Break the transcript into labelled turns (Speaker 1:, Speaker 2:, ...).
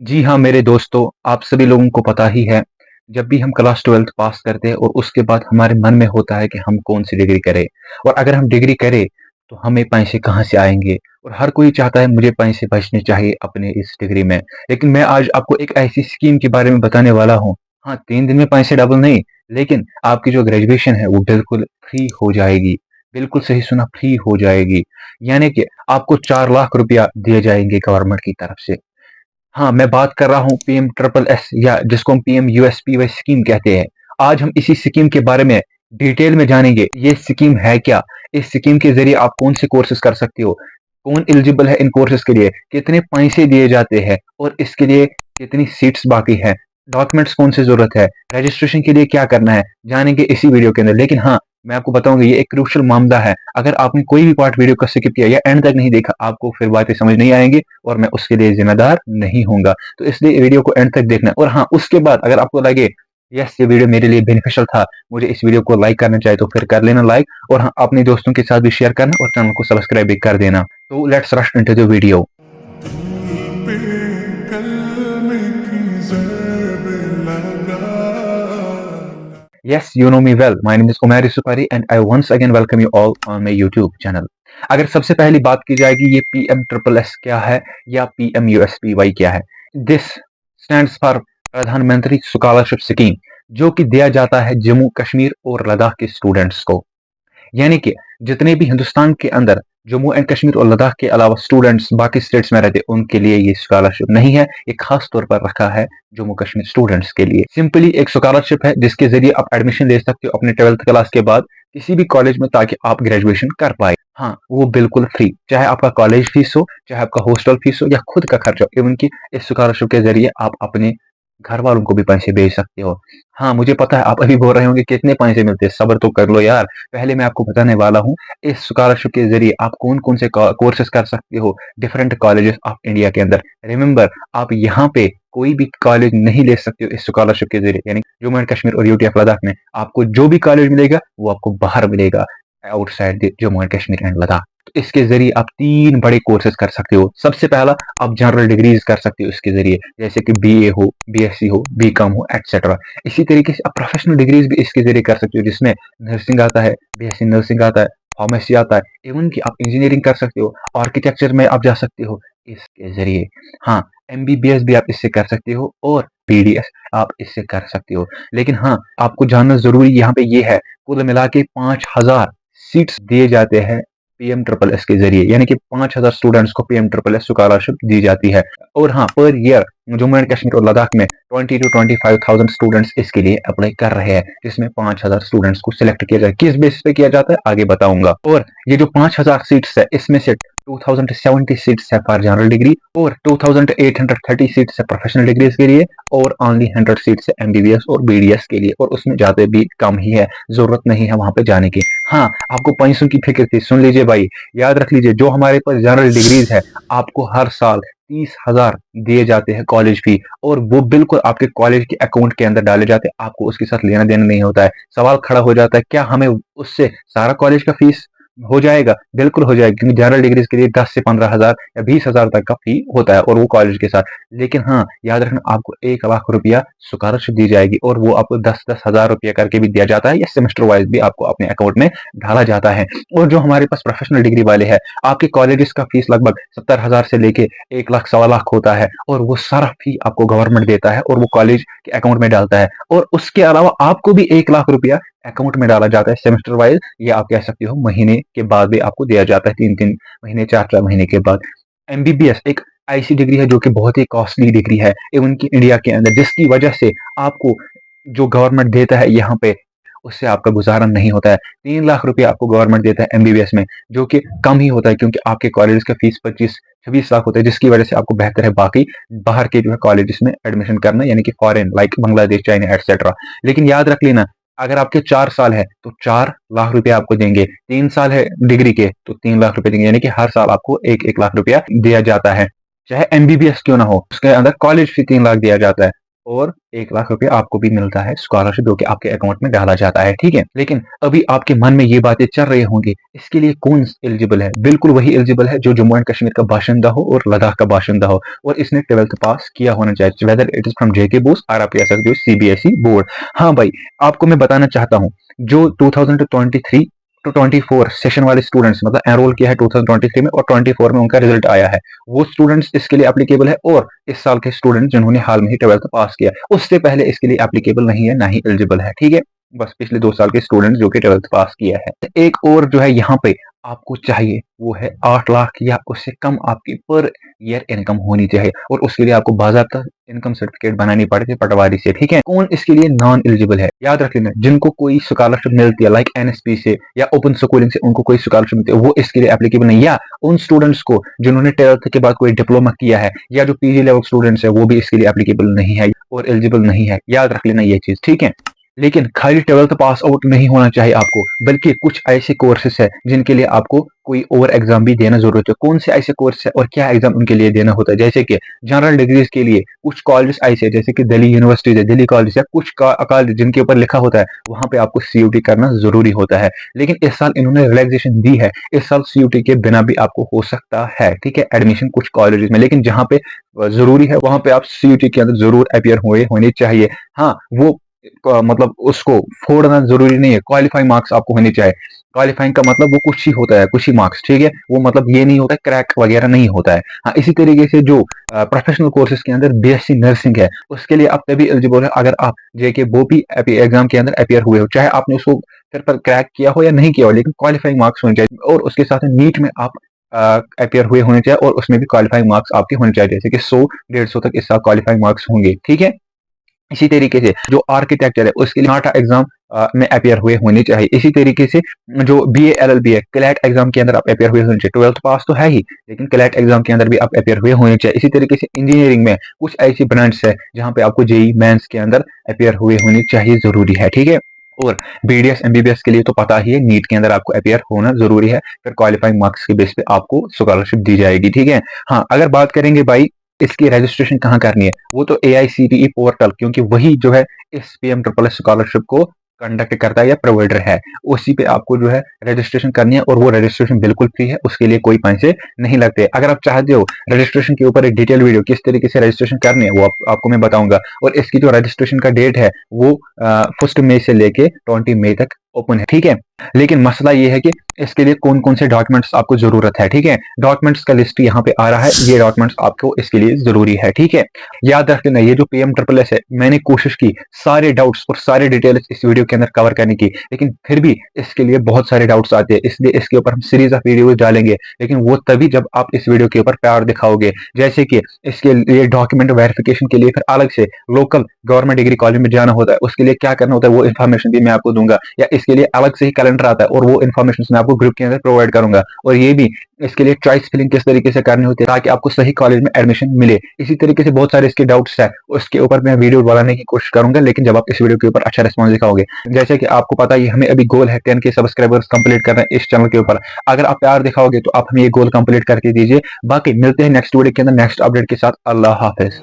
Speaker 1: जी हाँ, मेरे दोस्तों, आप सभी लोगों को पता ही है, जब भी हम क्लास 12th पास करते हैं और उसके बाद हमारे मन में होता है कि हम कौन-सी डिग्री करें और अगर हम डिग्री करें, तो हमें पैसे कहाँ से आएँगे? और हर कोई चाहता है मुझे पैसे बचने चाहिए अपने इस डिग्री में। लेकिन मैं आज आपको एक ऐसी स्कीम के बारे में बताने वाला हूँ। हाँ, 3 दिन में पैसे डबल नहीं, लेकिन आपकी जो ग्रेजुएशन है वो बिल्कुल फ्री हो जाएगी। बिल्कुल सही सुना, फ्री हो जाएगी। यानी कि आपको 4 लाख रुपया दिए जाएँगे गवर्नमेंट की तरफ से। हाँ, मैं बात कर रहा हूँ पीएम ट्रिपल एस या जिसको हम पीएम यूएसपीवाई स्कीम कहते हैं। आज हम इसी स्कीम के बारे में डिटेल में जानेंगे। ये स्कीम है क्या? इस स्कीम के ज़रिए आप कौन से कोर्सेज़ कर सकते हो? कौन एलिजिबल है इन कोर्सेज़ के लिए? कितने पैसे दिए जाते हैं? और इसके लिए कितनी सीट्स बाकी हैं? डॉक्यूमेंट्स कौन सी ज़रूरत है? रजिस्ट्रेशन के लिए क्या करना है? जानेंगे इसी वीडियो के अंदर। लेकिन हाँ, मैं आपको बताऊँगा ये एक क्रूशियल मामला है। अगर आपने कोई भी पार्ट वीडियो का स्किप किया या एंड तक नहीं देखा, आपको फिर बातें समझ नहीं आएँगी और मैं उसके लिए ज़िम्मेदार नहीं होऊँगा। तो इसलिए वीडियो को एंड तक देखना और हाँ, उसके बाद अगर आपको लगे यस ये वीडियो मेरे लिए बेनिफिशियल था, मुझे इस वीडियो को लाइक करना चाहिए तो फिर कर लेना लाइक और हाँ, अपने दोस्तों के साथ भी शेयर करना और चैनल को सब्सक्राइब भी कर देना। तो let's rush into the video. Yes, you know me well. My name is Umair Yusufari and I once again welcome you all on my YouTube channel. अगर सबसे पहली बात की जाएगी ये पीएम ट्रिपल एस क्या है या पीएम यूएसपीवाई क्या है? दिस स्टैंड्स फॉर प्रधानमंत्री स्कॉलरशिप स्कीम जो कि दिया जाता है जम्मू कश्मीर और लद्दाख के स्टूडेंट्स को। यानी कि जितने भी हिंदुस्तान के अंदर जम्मू एंड कश्मीर और लद्दाख के अलावा स्टूडेंट्स बाकी स्टेट्स में रहते उनके लिए ये स्कॉलरशिप नहीं है, ये खास तौर पर रखा है जम्मू कश्मीर स्टूडेंट्स के लिए। सिंपली एक स्कॉलरशिप है जिसके जरिए आप एडमिशन ले सकते हो अपने 12th क्लास के बाद किसी भी कॉलेज में ताकि आप ग्रेजुएशन कर पाए। हाँ, वो बिल्कुल फ्री, चाहे आपका कॉलेज फीस हो, चाहे आपका हॉस्टल फीस हो या खुद का खर्चा हो, इवन की इस स्कॉलरशिप के जरिए आप अपने घर वालों को भी पैसे भेज सकते हो। हाँ, मुझे पता है आप अभी बोल रहे होंगे कितने पैसे मिलते हैं, सब्र तो कर लो यार। पहले मैं आपको बताने वाला हूँ, इस स्कॉलरशिप के ज़रिए आप कौन-कौन से कोर्सेज़ कर सकते हो डिफरेंट कॉलेजेस ऑफ इंडिया के अंदर। रिमेंबर आप यहाँ पे कोई भी कॉलेज नहीं ले सकते हो इस स्कॉलरशिप के ज़रिए, यानी जम्मू एंड कश्मीर और यूटी ऑफ लद्दाख में आपको जो भी कॉलेज मिलेगा, वो आपको बाहर मिलेगा, outside the Jammu and Kashmir and Ladakh. तो इसके ज़रिए आप 3 बड़े कोर्सेज़ कर सकते हो। सबसे पहला आप जनरल डिग्रीज़ कर सकते हो इसके ज़रिए, जैसे कि बीए हो, बीएससी हो, बीकॉम हो, एटसेट्रा। इसी तरीके से आप प्रोफेशनल डिग्रीज़ भी इसके ज़रिए कर सकते हो, जिसमें नर्सिंग आता है, बीएससी नर्सिंग आता है, फार्मेसी आता है, इवन कि आप इंजीनियरिंग कर सकते हो, आर्किटेक्चर में आप जा सकते हो इसके ज़रिए। हाँ, एमबीबीएस भी आप इससे कर सकते हो और बीडीएस आप इससे कर सकते हो। लेकिन हाँ, आपको जानना ज़रूरी यहाँ पे ये है, कुल मिला के 5000 सीट्स दिए जाते हैं पीएम ट्रिपल एस के ज़रिए, यानी कि 5000 स्टूडेंट्स को पीएम ट्रिपल एस स्कॉलरशिप दी जाती है। और हाँ, per year Jammu and Kashmir और लद्दाख में 20 to 25,000 स्टूडेंट्स इसके लिए अप्लाई कर रहे हैं, जिसमें 5000 स्टूडेंट्स को सिलेक्ट किया जाए। किस बेसिस पे किया जाता है आगे बताऊंगा। और ये जो 5000 सीट्स है इसमें से 2070 सीट्स है फॉर जनरल डिग्री और 2830 सीट्स है प्रोफेशनल डिग्रीज के लिए और ओनली 100 सीट्स है एमबीबीएस और बीडीएस के लिए, और उसमें जाते भी कम ही है, जरूरत नहीं है वहां पे जाने की। हाँ, आपको पैसों की फिक्र थी, सुन लीजिए भाई, याद रख लीजिए, जो हमारे पास जनरल डिग्रीज है आपको हर साल 30,000 दिए जाते हैं कॉलेज फी, और वो बिल्कुल आपके कॉलेज के अकाउंट के अंदर डाले जाते हैं, आपको उसके साथ लेना देना नहीं होता है। सवाल खड़ा हो जाता है क्या हमें उससे सारा कॉलेज का फीस हो जाएगा? बिल्कुल हो जाएगा, क्योंकि जनरल डिग्रीज के लिए 10 से 15,000 या 20,000 तक का फी होता है और वो कॉलेज के साथ। लेकिन हाँ, याद रखना आपको 1 लाख रुपया स्कॉलरशिप दी जाएगी और वो आपको 10-10 हजार रुपया करके भी दिया जाता है या सेमेस्टर वाइज भी आपको अपने अकाउंट में ढाला जाता है। और जो हमारे पास प्रोफेशनल डिग्री वाले हैं, आपके कॉलेजेस का फीस लगभग 70,000 से लेके 1 लाख 1.25 लाख होता है और वो सारा फी आपको गवर्नमेंट देता है और वो कॉलेज के अकाउंट में डालता है। और उसके अलावा आपको भी 1 लाख रुपया अकाउंट में डाला जाता है सेमेस्टर वाइज, या आप कह सकते हो महीने के बाद भी आपको दिया जाता है, 3-3 महीने, 4-4 महीने के बाद। एमबीबीएस एक ऐसी डिग्री है जो कि बहुत ही कॉस्टली डिग्री है इवन की इंडिया के अंदर, जिसकी वजह से आपको जो गवर्नमेंट देता है यहाँ पे उससे आपका गुजारा नहीं होता है। 3 लाख रुपया आपको गवर्नमेंट देता है एमबीबीएस में, जो कि कम ही होता है क्योंकि आपके कॉलेज का फीस 25-26 लाख होता है, जिसकी वजह से आपको बेहतर है बाकी बाहर के जो है कॉलेजेस में एडमिशन करना, यानी कि foreign like Bangladesh, China etcetera. लेकिन याद रख लेना, अगर आपके 4 साल है तो 4 लाख रुपया आपको देंगे, 3 साल है डिग्री के तो 3 लाख रुपए देंगे, यानी कि हर साल आपको 1-1 लाख रुपया दिया जाता है। चाहे एमबीबीएस क्यों ना हो, उसके अंदर कॉलेज फी 3 लाख दिया जाता है और 1 लाख रुपए आपको भी मिलता है स्कॉलरशिप, जो कि आपके अकाउंट में डाला जाता है, ठीक है। लेकिन अभी आपके मन में ये बातें चल रही होंगी, इसके लिए कौन एलिजिबल है? बिल्कुल वही एलिजिबल है जो जम्मू एंड कश्मीर का बाशिंदा हो और लद्दाख का बाशिंदा हो और इसने 12th पास किया होना चाहिए, whether it is from JK board और आप कह सकते हो सीबीएसई बोर्ड। हाँ भाई, आपको मैं बताना चाहता हूँ, जो 2023 टू 24 सेशन वाले स्टूडेंट्स मतलब एनरोल किया है 2023 में और 24 में उनका रिजल्ट आया है, वो स्टूडेंट्स इसके लिए एप्लीकेबल है। और इस साल के स्टूडेंट जिन्होंने हाल में ही 12th पास किया, उससे पहले इसके लिए एप्लीकेबल नहीं है, ना ही एलिजिबल है, ठीक है। बस पिछले 2 साल के स्टूडेंट जो कि 12th पास किया है। एक और जो है यहाँ पे आपको चाहिए वो है 8 लाख या उससे कम आपकी पर ईयर इनकम होनी चाहिए और उसके लिए आपको बाज़ाब्ता इनकम सर्टिफिकेट बनानी पड़ती है पटवारी से, ठीक है। कौन इसके लिए नॉन एलिजिबल है? याद रख लेना, जिनको कोई स्कॉलरशिप मिलती है लाइक एनएसपी से या ओपन स्कूलिंग से उनको कोई स्कॉलरशिप मिलती है, वो इसके लिए एप्लीकेबल नहीं। या उन स्टूडेंट्स को जिन्होंने 12th के बाद कोई डिप्लोमा किया है या जो पीजी लेवल स्टूडेंट्स है, वो भी इसके लिए एप्लीकेबल नहीं है और एलिजिबल नहीं है। याद रख लेना ये चीज, ठीक है। लेकिन खाली 12th पास आउट नहीं होना चाहिए आपको, बल्कि कुछ ऐसे कोर्सेस है जिनके लिए आपको कोई और एग्जाम भी देना जरूरत है। कौन से ऐसे कोर्स है और क्या एग्जाम उनके लिए देना होता है? जैसे कि जनरल डिग्रीज के लिए कुछ कॉलेज ऐसे जैसे कि दिल्ली यूनिवर्सिटी है, दिल्ली कॉलेज है, कुछ कॉलेज जिनके ऊपर लिखा होता है वहां पे आपको सीयूटी करना जरूरी होता है। लेकिन इस साल इन्होंने रिलैक्सेशन दी है, इस साल सीयूटी के बिना भी आपको हो सकता है, ठीक है, एडमिशन कुछ कॉलेज में। लेकिन जहाँ पे जरूरी है वहां पे आप सीयूटी के अंदर जरूर अपियर हुए होने चाहिए। हाँ, वो मतलब उसको फोड़ना जरूरी नहीं है, क्वालिफाइंग मार्क्स आपको होने चाहिए। क्वालिफाइंग का मतलब वो कुछ ही होता है, कुछ ही मार्क्स, ठीक है। वो मतलब ये नहीं होता है क्रैक वगैरह नहीं होता है। हाँ, इसी तरीके से जो प्रोफेशनल कोर्सेज के अंदर बीएससी नर्सिंग है, उसके लिए आप तभी एलिजिबल है अगर आप जेके बोपी एग्जाम के अंदर अपियर हुए हो, चाहे आपने उसको फिर पर क्रैक किया हो या नहीं किया हो, लेकिन क्वालिफाइंग मार्क्स होने चाहिए। और उसके साथ नीट में आप अपियर हुए होने चाहिए और उसमें भी क्वालिफाइंग मार्क्स आपके होने चाहिए, जैसे कि 100-150 तक इस साल क्वालिफाइंग मार्क्स होंगे, ठीक है। इसी तरीके से जो आर्किटेक्चर है उसके लिए नाटा एग्जाम में अपियर हुए होने चाहिए। इसी तरीके से जो बीए एलएलबी है, क्लैट एग्जाम के अंदर आप अपियर हुए होने चाहिए। 12th पास तो है ही, लेकिन क्लैट एग्जाम के अंदर भी आप अपियर हुए होने चाहिए। इसी तरीके से इंजीनियरिंग में कुछ ऐसी ब्रांच है जहां पे आपको जेई मेंस के अंदर अपियर हुए होने चाहिए, जरूरी है, ठीक है। और बीडीएस एमबीबीएस के लिए तो पता ही है, नीट के अंदर आपको अपियर होना जरूरी है, फिर क्वालिफाइंग मार्क्स के बेस पे आपको स्कॉलरशिप दी जाएगी, ठीक है। हाँ, अगर बात करेंगे भाई इसकी रजिस्ट्रेशन कहाँ करनी है, वो तो एआईसीटीई पोर्टल, क्योंकि वही जो है इस पीएम ट्रिपल एस स्कॉलरशिप को कंडक्ट करता है या प्रोवाइडर है, उसी पे आपको जो है रजिस्ट्रेशन करनी है। और वो रजिस्ट्रेशन बिल्कुल फ्री है, उसके लिए कोई पैसे नहीं लगते। अगर आप चाहते हो रजिस्ट्रेशन के ऊपर एक डिटेल वीडियो किस तरीके से रजिस्ट्रेशन करनी है, वो आपको मैं बताऊंगा। और इसकी जो रजिस्ट्रेशन का डेट है वो 1 मई से लेके 20 मई तक ओपन है, ठीक है। लेकिन मसला ये है कि इसके लिए कौन कौन से डॉक्यूमेंट्स आपको जरूरत है, ठीक है। डॉक्यूमेंट्स का लिस्ट यहाँ पे आ रहा है, ये डॉक्यूमेंट्स आपको इसके लिए जरूरी है, ठीक है। याद रख लेना, ये जो पीएम ट्रिपल एस है, मैंने कोशिश की सारे डाउट्स और सारे डिटेल्स इस वीडियो के अंदर कवर करने की, लेकिन फिर भी इसके लिए बहुत सारे डाउट्स आते हैं, इसलिए इसके ऊपर हम सीरीज ऑफ वीडियोस डालेंगे। लेकिन वो तभी जब आप इस वीडियो के ऊपर प्यार दिखाओगे। जैसे कि इसके लिए डॉक्यूमेंट वेरिफिकेशन के लिए फिर अलग से लोकल गवर्नमेंट डिग्री कॉलेज में जाना होता है, उसके लिए क्या करना होता है वो इन्फॉर्मेशन भी मैं आपको दूंगा, या इसके लिए अलग से ही कैलेंडर आता है और वो इन्फॉर्मेशन मैं आपको ग्रुप के अंदर प्रोवाइड करूंगा। और ये भी इसके लिए चॉइस फिलिंग किस तरीके से करनी होती है ताकि आपको सही कॉलेज में एडमिशन मिले। इसी तरीके से बहुत सारे इसके डाउट्स है, उसके ऊपर मैं वीडियो बनाने की कोशिश करूंगा, लेकिन जब आप इस वीडियो के ऊपर अच्छा रिस्पॉन्स दिखाओगे। जैसे कि आपको पता है हमें अभी गोल है 10 के सब्सक्राइबर्स कंप्लीट करना है इस चैनल के ऊपर। अगर आप प्यार दिखाओगे तो आप हमें ये गोल कंप्लीट करके दीजिए। बाकी मिलते हैं नेक्स्ट वीडियो के अंदर नेक्स्ट अपडेट के साथ। अल्लाह हाफिज।